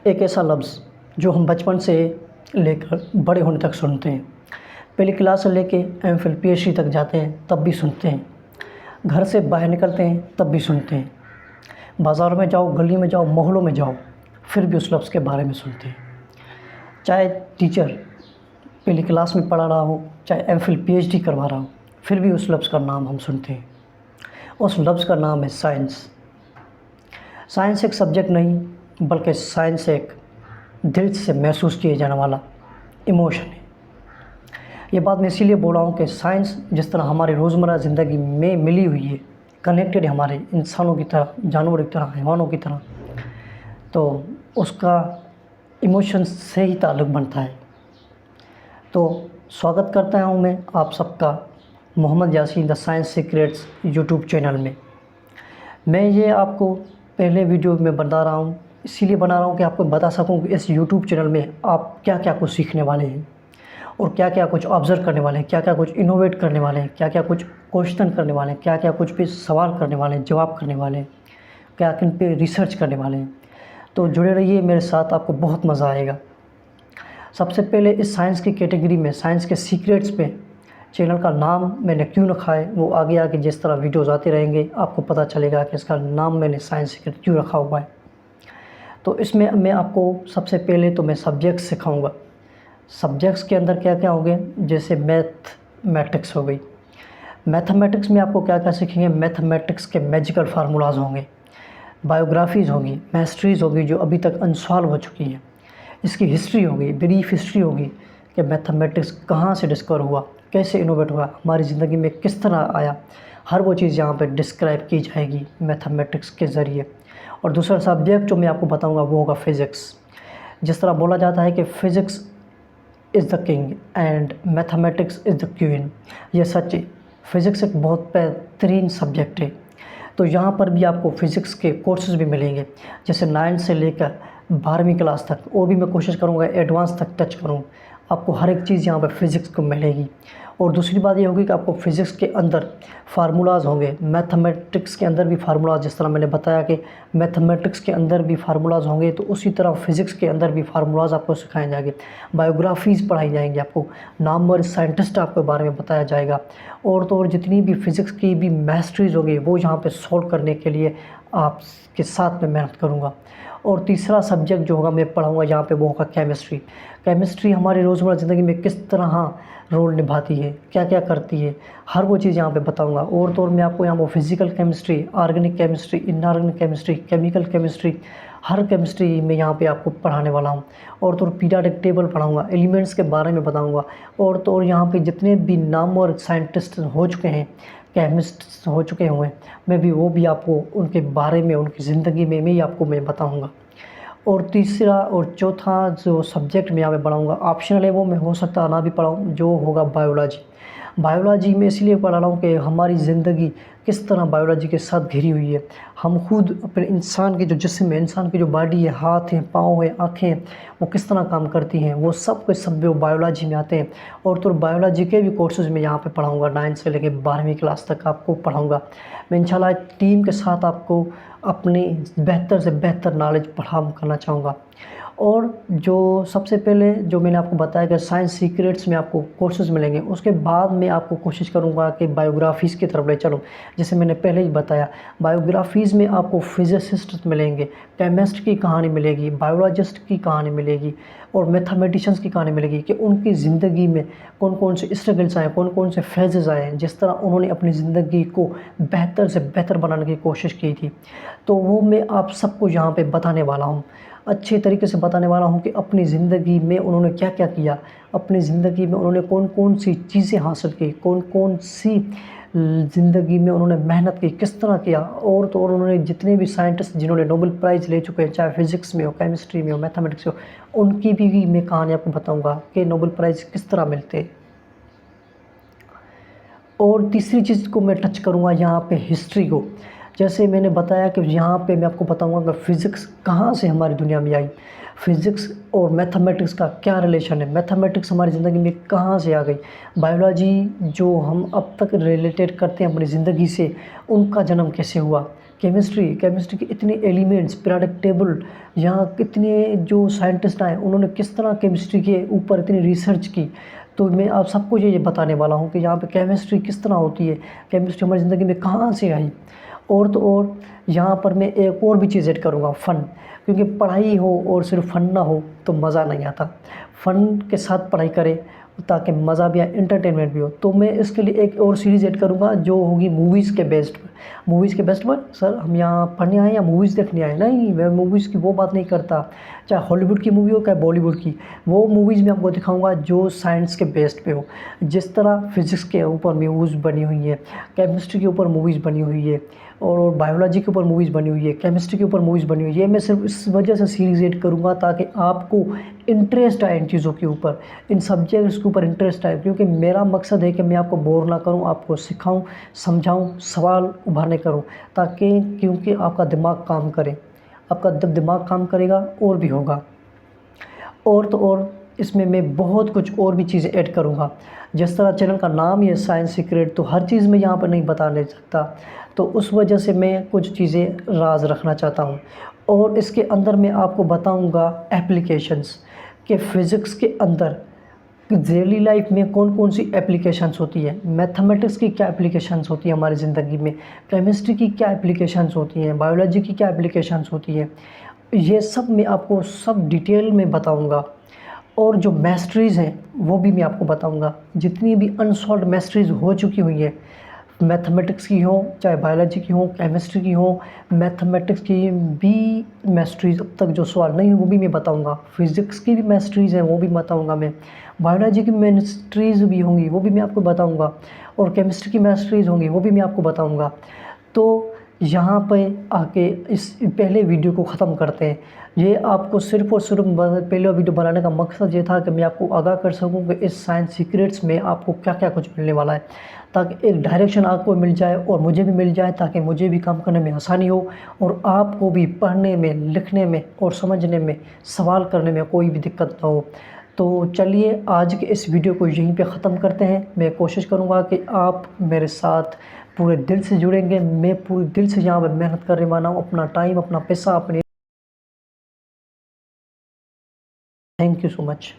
ایک ایسا لفظ جو ہم بچپن سے لے کر بڑے ہونے تک سنتے ہیں، پہلی کلاس سے لے کے M Phil P H D تک جاتے ہیں تب بھی سنتے ہیں، گھر سے باہر نکلتے ہیں تب بھی سنتے ہیں، بازاروں میں جاؤ، گلی میں جاؤ، محلوں میں جاؤ، پھر بھی اس لفظ کے بارے میں سنتے ہیں۔ چاہے ٹیچر پہلی کلاس میں پڑھا رہا ہو، چاہے M Phil P H D کروا رہا ہو، پھر بھی اس لفظ کا نام ہم سنتے ہیں۔ اس لفظ کا نام ہے سائنس۔ سائنس ایک سبجیکٹ نہیں بلکہ سائنس ایک دل سے محسوس کیے جانے والا ایموشن ہے۔ یہ بات میں اسی لیے بول رہا ہوں کہ سائنس جس طرح ہمارے روزمرہ زندگی میں ملی ہوئی ہے، کنیکٹڈ ہے ہمارے انسانوں کی طرح، جانوروں کی طرح، حیوانوں کی طرح، تو اس کا ایموشن سے ہی تعلق بنتا ہے۔ تو سواگت کرتا ہوں میں آپ سب کا محمد یاسین دا سائنس سیکریٹس یوٹیوب چینل میں۔ میں یہ آپ کو پہلے ویڈیو میں بتا رہا ہوں، اسی لیے بنا رہا ہوں کہ آپ کو بتا سکوں کہ اس یوٹیوب چینل میں آپ کیا کیا کچھ سیکھنے والے ہیں، اور کیا کیا کچھ آبزرو کرنے والے ہیں، کیا کیا کچھ انوویٹ کرنے والے ہیں، کیا کیا کچھ کوشچن کرنے والے ہیں، کیا کیا کچھ پہ سوال کرنے والے ہیں، جواب کرنے والے ہیں، کیا کن پہ ریسرچ کرنے والے ہیں۔ تو جڑے رہیے میرے ساتھ، آپ کو بہت مزہ آئے گا۔ سب سے پہلے اس سائنس کی کیٹیگری میں، سائنس کے سیکریٹس پہ چینل کا نام میں نے کیوں رکھا ہے، وہ آگے آگے جس طرح ویڈیوز آتے رہیں گے آپ کو پتہ چلے گا کہ اس کا نام میں نے سائنس سیکریٹ کیوں رکھا ہوا ہے۔ تو اس میں میں آپ کو سب سے پہلے تو میں سبجیکٹس سکھاؤں گا۔ سبجیکٹس کے اندر کیا کیا ہو گئے، جیسے میتھمیٹکس ہو گئی۔ میتھمیٹکس میں آپ کو کیا کیا سیکھیں گے، میتھمیٹکس کے میجیکل فارمولاز ہوں گے، بایوگرافیز ہوگی، میسٹریز ہوگی جو ابھی تک انسالو ہو چکی ہیں، اس کی ہسٹری ہوگی، بریف ہسٹری ہوگی کہ میتھمیٹکس کہاں سے ڈسکور ہوا، کیسے انوویٹ ہوا، ہماری زندگی میں کس طرح آیا، ہر وہ چیز یہاں پہ ڈسکرائب کی جائے گی میتھمیٹکس کے ذریعے۔ اور دوسرا سبجیکٹ جو میں آپ کو بتاؤں گا وہ ہوگا فزکس۔ جس طرح بولا جاتا ہے کہ physics is the king and mathematics is the queen, یہ سچ ہے۔ فزکس ایک بہت بہترین سبجیکٹ ہے۔ تو یہاں پر بھی آپ کو فزکس کے کورسز بھی ملیں گے، جیسے 9 سے لے کر 12ویں کلاس تک، اور بھی میں کوشش کروں گا ایڈوانس تک ٹچ کروں، آپ کو ہر ایک چیز یہاں پہ فزکس کو ملے گی۔ اور دوسری بات یہ ہوگی کہ آپ کو فزکس کے اندر فارمولاز ہوں گے، میتھمیٹکس کے اندر بھی فارمولاز، جس طرح میں نے بتایا کہ میتھمیٹکس کے اندر بھی فارمولاز ہوں گے، تو اسی طرح فزکس کے اندر بھی فارمولاز آپ کو سکھائے جائیں گے، بایوگرافیز پڑھائی جائیں گی، آپ کو نامور سائنٹسٹ آپ کے بارے میں بتایا جائے گا، اور تو اور جتنی بھی فزکس کی بھی میسٹریز ہوں گی وہ یہاں پہ سولو کرنے کے لیے آپ کے ساتھ میں محنت کروں گا۔ اور تیسرا سبجیکٹ جو ہوگا میں پڑھاؤں گا یہاں پہ وہ ہوگا کیمسٹری۔ کیمسٹری ہماری روزمرہ زندگی میں کس طرح رول نبھاتی ہے، کیا کیا کرتی ہے، ہر وہ چیز یہاں پہ بتاؤں گا۔ اور تو اور میں آپ کو یہاں وہ فزیکل کیمسٹری، آرگینک کیمسٹری، ان آرگینک کیمسٹری، کیمیکل کیمسٹری، ہر کیمسٹری میں یہاں پہ آپ کو پڑھانے والا ہوں۔ اور تو اور پیریاڈک ٹیبل پڑھاؤں گا، ایلیمنٹس کے بارے میں بتاؤں گا۔ اور تو اور یہاں پہ جتنے بھی نامور سائنٹسٹ ہو چکے ہیں، کیمسٹ ہو چکے ہوئے، میں بھی وہ بھی آپ کو ان کے بارے میں، ان کی زندگی میں بھی آپ کو میں بتاؤں گا۔ اور تیسرا اور چوتھا جو سبجیکٹ میں یہاں پہ پڑھاؤں گا، آپشنل ہے وہ، میں ہو سکتا نہ بھی پڑھاؤں، جو ہوگا بایولوجی۔ بایولوجی میں اس لیے پڑھا رہا ہوں کہ ہماری زندگی کس طرح بایولوجی کے ساتھ گھری ہوئی ہے، ہم خود اپنے انسان کے جو جسم ہے، انسان کی جو باڈی ہے، ہاتھ ہیں، پاؤں ہیں، آنکھیں ہیں، وہ کس طرح کام کرتی ہیں، وہ سب کے سب وہ بایولوجی میں آتے ہیں۔ اور تو بایولوجی کے بھی کورسز میں یہاں پہ پڑھاؤں گا، 9 سے لے کے 12ویں کلاس تک آپ کو پڑھاؤں گا۔ میں انشاءاللہ ٹیم کے ساتھ آپ کو اپنی بہتر سے بہتر نالج فراہم کرنا چاہوں گا۔ اور جو سب سے پہلے جو میں نے آپ کو بتایا کہ سائنس سیکریٹس میں آپ کو کورسز ملیں گے، اس کے بعد میں آپ کو کوشش کروں گا کہ بایوگرافیز کی طرف لے چلوں، جیسے میں نے پہلے ہی بتایا۔ بایوگرافیز میں آپ کو فزسسٹ ملیں گے، کیمسٹ کی کہانی ملے گی، بایولوجسٹ کی کہانی ملے گی، اور میتھمیٹیشنز کی کہانی ملے گی کہ ان کی زندگی میں کون کون سے اسٹرگلس آئے، کون کون سے فیزز آئے ہیں، جس طرح انہوں نے اپنی زندگی کو بہتر سے بہتر بنانے کی کوشش کی تھی۔ تو وہ میں آپ سب کو یہاں پہ بتانے والا ہوں، اچھے طریقے سے بتانے والا ہوں کہ اپنی زندگی میں انہوں نے کیا کیا کیا، اپنی زندگی میں انہوں نے کون کون سی چیزیں حاصل کی، کون کون سی زندگی میں انہوں نے محنت کی، کس طرح کیا۔ اور تو اور انہوں نے جتنے بھی سائنٹسٹ جنہوں نے نوبل پرائز لے چکے ہیں، چاہے فزکس میں ہو، کیمسٹری میں ہو، میتھمیٹکس ہو، ان کی بھی میں کہانی آپ کو بتاؤں گا کہ نوبل پرائز کس طرح ملتے ہیں۔ اور تیسری چیز کو میں ٹچ کروں گا یہاں پہ ہسٹری کو، جیسے میں نے بتایا کہ یہاں پہ میں آپ کو بتاؤں گا کہ فزکس کہاں سے ہماری دنیا میں آئی، فزکس اور میتھمیٹکس کا کیا ریلیشن ہے، میتھمیٹکس ہماری زندگی میں کہاں سے آ گئی، بایولوجی جو ہم اب تک ریلیٹڈ کرتے ہیں اپنی زندگی سے، ان کا جنم کیسے ہوا، کیمسٹری کے اتنے ایلیمنٹس پیریوڈک ٹیبل، یہاں کتنے جو سائنٹسٹ آئے انہوں نے کس طرح کیمسٹری کے اوپر اتنی ریسرچ کی، تو میں آپ سب کو یہ بتانے والا ہوں کہ یہاں پہ کیمسٹری کس طرح ہوتی ہے، کیمسٹری ہماری زندگی میں کہاں سے آئی۔ اور یہاں پر میں ایک اور بھی چیز ایڈ کروں گا، فن، کیونکہ پڑھائی ہو اور صرف فن نہ ہو تو مزہ نہیں آتا، فن کے ساتھ پڑھائی کرے تاکہ مزہ بھی آئے، انٹرٹینمنٹ بھی ہو۔ تو میں اس کے لیے ایک اور سیریز ایڈ کروں گا جو ہوگی موویز کے بیسڈ پر۔ موویز کے بیسڈ پر سر ہم یہاں پڑھنے آئے یا موویز دیکھنے آئے؟ نہیں، میں موویز کی وہ بات نہیں کرتا، چاہے ہالی ووڈ کی مووی ہو چاہے بالی ووڈ کی، وہ موویز میں آپ کو دکھاؤں گا جو سائنس کے بیسڈ پہ ہو، جس طرح فزکس کے اوپر موویز بنی ہوئی ہے، کیمسٹری کے اوپر موویز بنی ہوئی ہے، اور بایولوجی کے اوپر موویز بنی ہوئی ہے، کیمسٹری کے اوپر موویز بنی ہوئی ہے۔ میں صرف اس وجہ سے سیریز ایڈ کروں گا تاکہ آپ کو انٹرسٹ آئے ان چیزوں کے اوپر، ان سبجیکٹس کے اوپر انٹرسٹ آئے، کیونکہ میرا مقصد ہے کہ میں آپ کو بور نہ کروں، آپ کو سکھاؤں، سمجھاؤں، سوال ابھارنے کروں، تاکہ کیونکہ آپ کا دماغ کام کرے، آپ کا جب دماغ کام کرے گا اور بھی ہوگا۔ اور اس میں بہت کچھ اور بھی چیزیں ایڈ کروں گا، جس طرح چینل کا نام یہ سائنس سیکریٹ، تو ہر چیز میں یہاں پر نہیں بتا نہیں سکتا، تو اس وجہ سے میں کچھ چیزیں راز رکھنا چاہتا ہوں۔ اور اس کے اندر میں آپ کو بتاؤں گا اپلیکیشنز، کہ فزکس کے اندر ڈیلی لائف میں کون کون سی اپلیکیشنز ہوتی ہیں، میتھمیٹکس کی کیا اپلیکیشنز ہوتی ہیں ہماری زندگی میں، کیمسٹری کی کیا اپلیکیشنز ہوتی ہیں، بایولوجی کی کیا اپلیکیشنز ہوتی ہیں، یہ سب میں آپ کو سب ڈیٹیل میں بتاؤں گا۔ اور جو میسٹریز ہیں وہ بھی میں آپ کو بتاؤں گا، جتنی بھی انسالوڈ میسٹریز ہو چکی ہوئی ہیں، میتھمیٹکس کی ہوں چاہے بایولوجی کی ہوں، کیمسٹری کی ہوں، میتھمیٹکس کی بھی میسٹریز اب تک جو سوال نہیں ہوئی وہ بھی میں بتاؤں گا، فزکس کی بھی میسٹریز ہیں وہ بھی بتاؤں گا میں، بایولوجی کی میسٹریز بھی ہوں گی وہ بھی میں آپ کو بتاؤں گا، اور کیمسٹری کی میسٹریز ہوں گی وہ بھی میں آپ کو بتاؤں گا۔ تو یہاں پہ آ کے اس پہلے ویڈیو کو ختم کرتے ہیں۔ یہ آپ کو صرف اور صرف پہلے ویڈیو بنانے کا مقصد یہ تھا کہ میں آپ کو آگاہ کر سکوں کہ اس سائنس سیکریٹس میں آپ کو کیا کیا کچھ ملنے والا ہے، تاکہ ایک ڈائریکشن آپ کو مل جائے اور مجھے بھی مل جائے، تاکہ مجھے بھی کام کرنے میں آسانی ہو اور آپ کو بھی پڑھنے میں، لکھنے میں اور سمجھنے میں، سوال کرنے میں کوئی بھی دقت نہ ہو۔ تو چلیے آج کے اس ویڈیو کو یہیں پہ ختم کرتے ہیں۔ میں کوشش کروں گا کہ آپ میرے ساتھ پورے دل سے جڑیں گے، میں پورے دل سے یہاں پہ محنت کرنے والا ہوں، اپنا ٹائم، اپنا پیسہ، اپنی۔ Thank you so much.